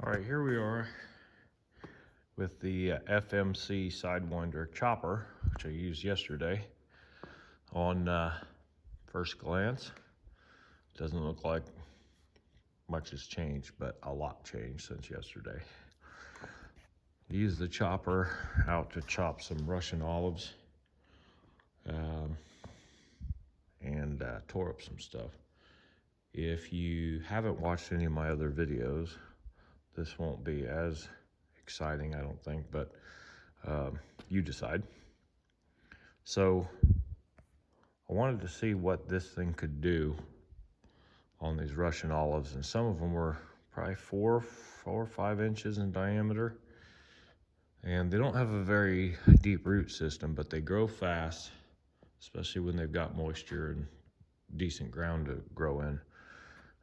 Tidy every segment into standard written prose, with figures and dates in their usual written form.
All right, here we are with the FMC Sidewinder chopper, which I used yesterday. On first glance, doesn't look like much has changed, but a lot changed since yesterday. Used the chopper out to chop some Russian olives and tore up some stuff. If you haven't watched any of my other videos, this won't be as exciting, I don't think, but you decide. So I wanted to see what this thing could do on these Russian olives, and some of them were probably 4 or 5 inches in diameter, and they don't have a very deep root system, but they grow fast, especially when they've got moisture and decent ground to grow in,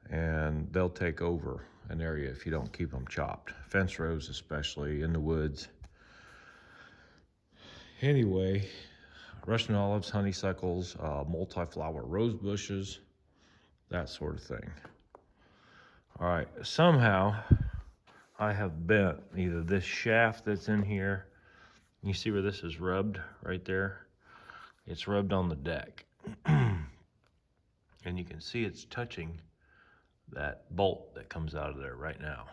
and they'll take over an area if you don't keep them chopped. Fence rows especially, in the woods. Anyway, Russian olives, honeysuckles, multi-flower rose bushes, that sort of thing. All right, somehow I have bent either this shaft that's in here, you see where this is rubbed right there? It's rubbed on the deck. And you can see it's touching that bolt that comes out of there right now.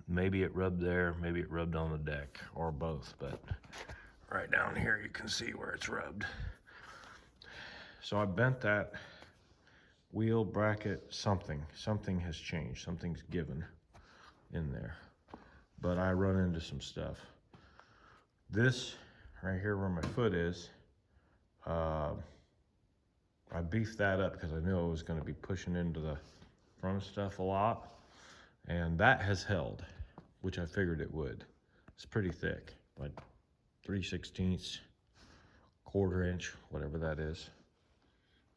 Maybe it rubbed there, maybe it rubbed on the deck, or both, but right down here you can see where it's rubbed. So I bent that wheel bracket, something has changed, something's given in there, but I run into some stuff. This right here where my foot is, I beefed that up because I knew I was going to be pushing into the front of stuff a lot, and that has held, which I figured it would. It's pretty thick, like 3/16, 1/4 inch, whatever that is,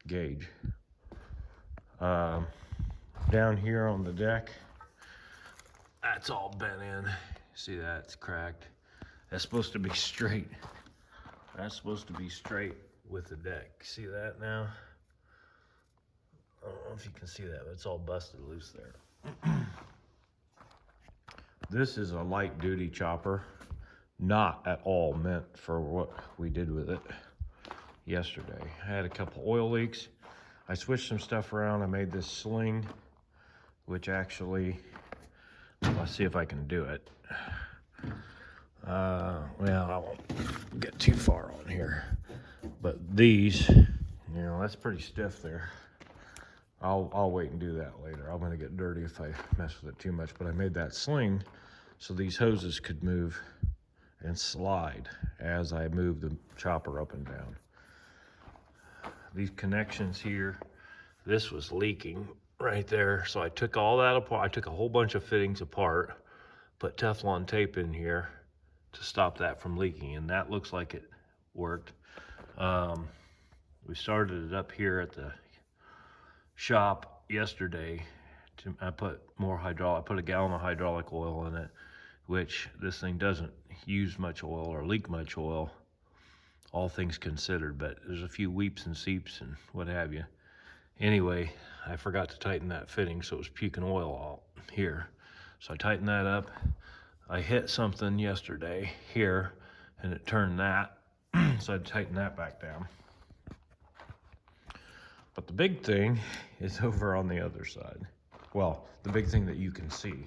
gauge. Down here on the deck, that's all bent in. See that? It's cracked. That's supposed to be straight. That's supposed to be straight with the deck. See that now? I don't know if you can see that, but it's all busted loose there. This is a light duty chopper, not at all meant for what we did with it yesterday. I had a couple oil leaks. I switched some stuff around. I made this sling, which actually, let's see if I can do it. Well, I won't get too far on here, but these, that's pretty stiff there. I'll wait and do that later. I'm gonna get dirty if I mess with it too much, but I made that sling so these hoses could move and slide as I move the chopper up and down. These connections here, this was leaking right there, so I took all that apart. I took a whole bunch of fittings apart, put Teflon tape in here to stop that from leaking, and that looks like it worked. We started it up here at the shop yesterday. I put a gallon of hydraulic oil in it, which this thing doesn't use much oil or leak much oil, all things considered, but there's a few weeps and seeps and what have you. Anyway, I forgot to tighten that fitting, so it was puking oil all here. So I tightened that up. I hit something yesterday here and it turned that, so I tightened that back down. But the big thing is over on the other side. Well, the big thing that you can see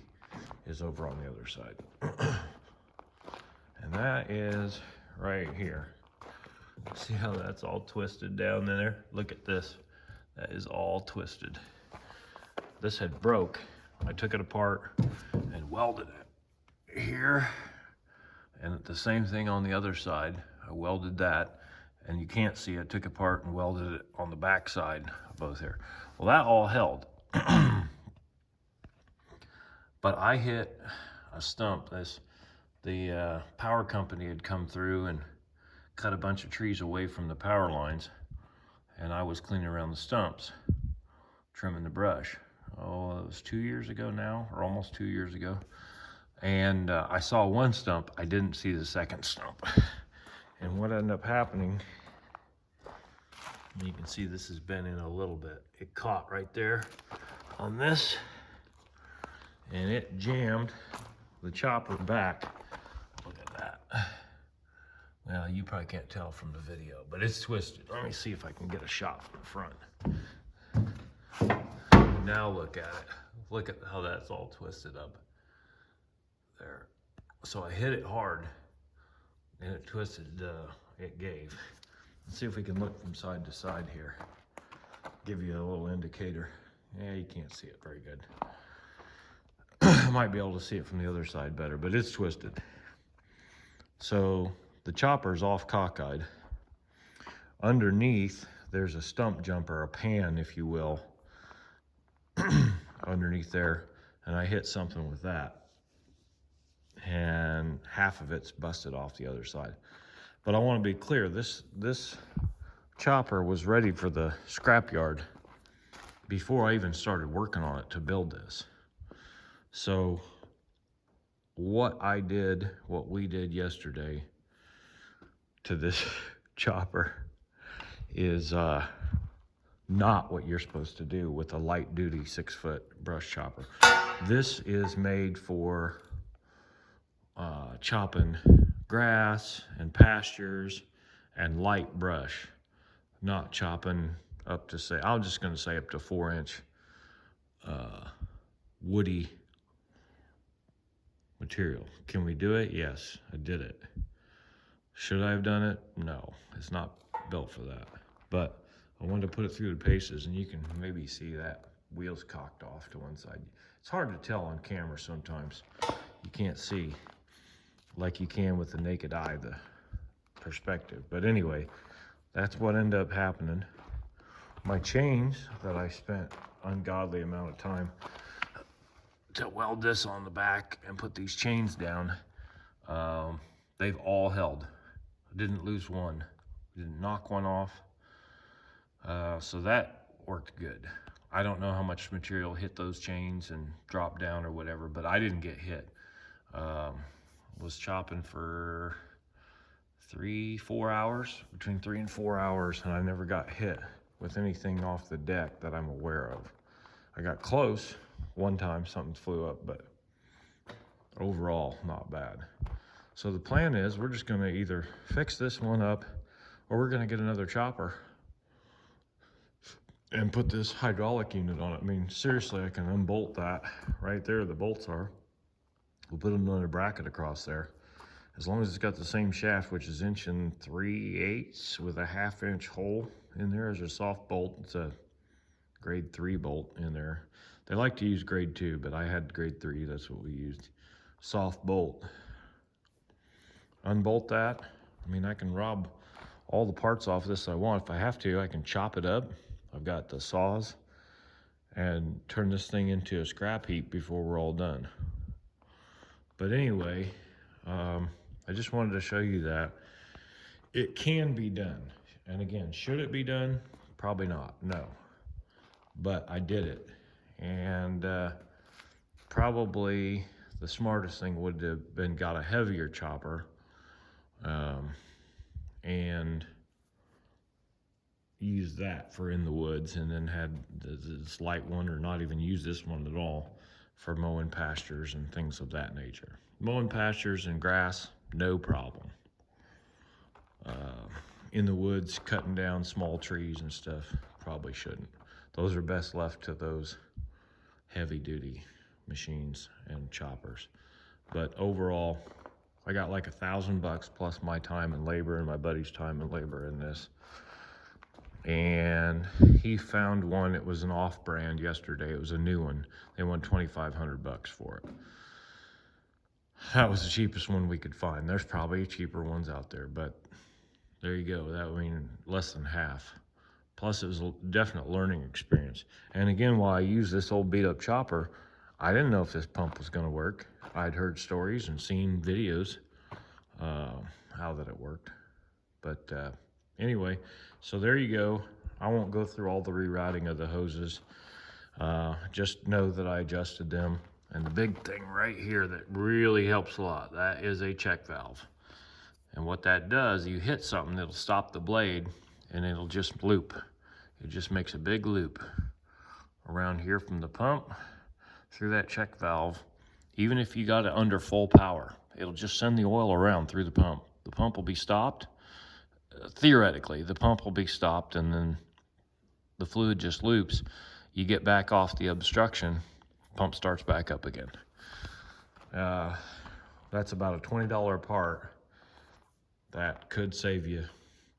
is over on the other side. And that is right here. See how that's all twisted down there? Look at this. That is all twisted. This had broke. I took it apart and welded it here. And the same thing on the other side. I welded that. And you can't see, I took it apart and welded it on the back side of both here. Well, that all held. But I hit a stump. The power company had come through and cut a bunch of trees away from the power lines, and I was cleaning around the stumps, trimming the brush. Oh, it was 2 years ago now, or almost 2 years ago. And I saw one stump, I didn't see the second stump. And what ended up happening, you can see this has been in a little bit. It caught right there on this, and it jammed the chopper back. Look at that. Well, you probably can't tell from the video, but it's twisted. Let me see if I can get a shot from the front. Now look at it. Look at how that's all twisted up there. So I hit it hard and it twisted, it gave. Let's see if we can look from side to side here. Give you a little indicator. Yeah, you can't see it very good. I might be able to see it from the other side better, but it's twisted. So the chopper's off cockeyed. Underneath, there's a stump jumper, a pan, if you will, underneath there, and I hit something with that. And half of it's busted off the other side. But I want to be clear, this chopper was ready for the scrapyard before I even started working on it to build this. So what we did yesterday to this chopper is not what you're supposed to do with a light duty 6-foot brush chopper. This is made for chopping grass and pastures and light brush, not chopping up to, say, I'm just going to say up to 4-inch woody material. Can we do it? Yes, I did it. Should I have done it? No, it's not built for that. But I wanted to put it through the paces, and you can maybe see that wheel's cocked off to one side. It's hard to tell on camera sometimes. You can't see like you can with the naked eye, the perspective. But anyway, that's what ended up happening. My chains that I spent ungodly amount of time to weld this on the back and put these chains down, they've all held. I didn't lose one, didn't knock one off. So that worked good. I don't know how much material hit those chains and dropped down or whatever, but I didn't get hit. Was chopping for 3-4 hours, between 3 and 4 hours, and I never got hit with anything off the deck that I'm aware of. I got close one time, something flew up, but overall, not bad. So the plan is we're just gonna either fix this one up or we're gonna get another chopper and put this hydraulic unit on it. I mean, seriously, I can unbolt that right there. The bolts are. We'll put another bracket across there. As long as it's got the same shaft, which is 1 3/8 with a 1/2 inch hole in there as a soft bolt. It's a grade 3 bolt in there. They like to use grade 2, but I had grade 3, that's what we used. Soft bolt. Unbolt that. I mean, I can rob all the parts off this I want. If I have to, I can chop it up. I've got the saws, and turn this thing into a scrap heap before we're all done. But anyway, I just wanted to show you that it can be done. And again, should it be done? Probably not, no. But I did it. And probably the smartest thing would have been got a heavier chopper and use that for in the woods, and then had this light one, or not even use this one at all, for mowing pastures and things of that nature. Mowing pastures and grass, no problem. In the woods, cutting down small trees and stuff, probably shouldn't. Those are best left to those heavy duty machines and choppers. But overall, I got like $1,000 plus my time and labor and my buddy's time and labor in this. And he found one, it was an off-brand yesterday, it was a new one. They want $2,500 for it. That was the cheapest one we could find. There's probably cheaper ones out there, but there you go. That would mean less than half. Plus it was a definite learning experience. And again, while I used this old beat up chopper, I didn't know if this pump was gonna work. I'd heard stories and seen videos, how that it worked. But anyway, so there you go. I won't go through all the rerouting of the hoses. Just know that I adjusted them. And the big thing right here that really helps a lot, that is a check valve. And what that does, you hit something, it'll stop the blade and it'll just loop. It just makes a big loop around here from the pump through that check valve, even if you got it under full power, it'll just send the oil around through the pump. The pump will be stopped. Theoretically, the pump will be stopped, and then the fluid just loops. You get back off the obstruction, pump starts back up again. That's about a $20 part. That could save you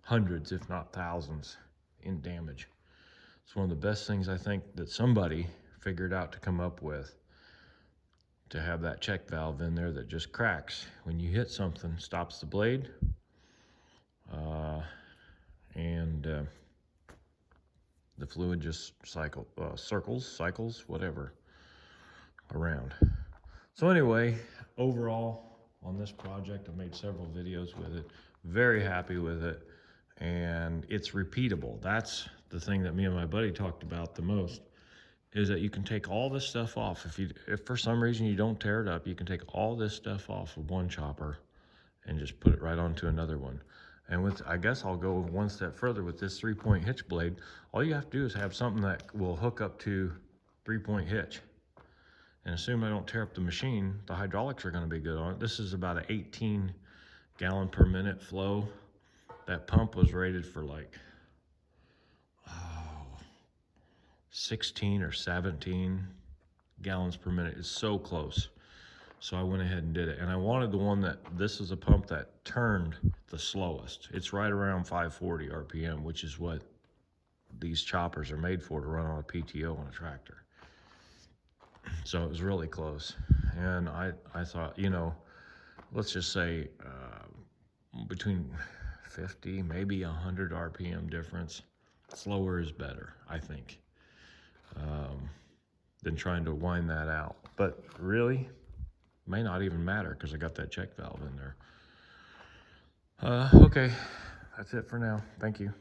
hundreds, if not thousands, in damage. It's one of the best things I think that somebody figured out to come up with, to have that check valve in there that just cracks when you hit something, stops the blade, and the fluid just cycles, whatever, around. So anyway, overall on this project, I made several videos with it. Very happy with it, and it's repeatable. That's the thing that me and my buddy talked about the most, is that you can take all this stuff off. If for some reason you don't tear it up, you can take all this stuff off of one chopper and just put it right onto another one. And I guess I'll go one step further with this 3-point hitch blade. All you have to do is have something that will hook up to 3-point hitch. And assuming I don't tear up the machine, the hydraulics are gonna be good on it. This is about an 18 gallon per minute flow. That pump was rated for like, 16 or 17 gallons per minute. It's so close. So I went ahead and did it. And I wanted the one this is a pump that turned the slowest. It's right around 540 RPM, which is what these choppers are made for, to run on a PTO on a tractor. So it was really close. And I thought, you know, let's just say between 50, maybe 100 RPM difference. Slower is better, I think, than trying to wind that out. But really, may not even matter because I got that check valve in there. Okay, that's it for now. Thank you.